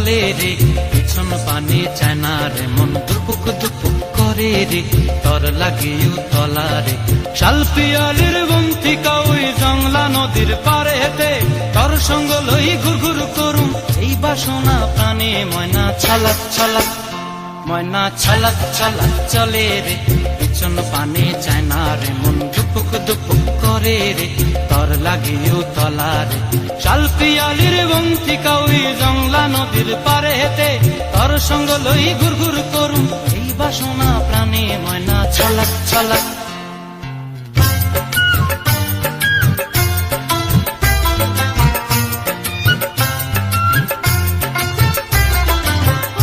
চলে রে, পিছন পানে চায় না রে, মন দুপুক দুপুক করে রে, তর লাগে উতলা রে। শাল পিয়ালির বন্তিকা ওই জংলা নদীর পারে হেতে, তর সঙ্গ লই ঘুর ঘুর করুম এই বাসনা প্রাণে। ময়না ছলাক ছলাক, ময়না ছলাক ছলাক চলে রে, পিছন পানে চায় না রে, মন দুপুক দুপুক করে রে, তর লাগে উতলা রে। শাল পিয়ালির বন্তিকা ওই জংলা নদীর পারে হেতে, তর সঙ্গ লই ঘুর ঘুর করুম এই বাসনা প্রাণে। ময়না ছলাক ছলাক।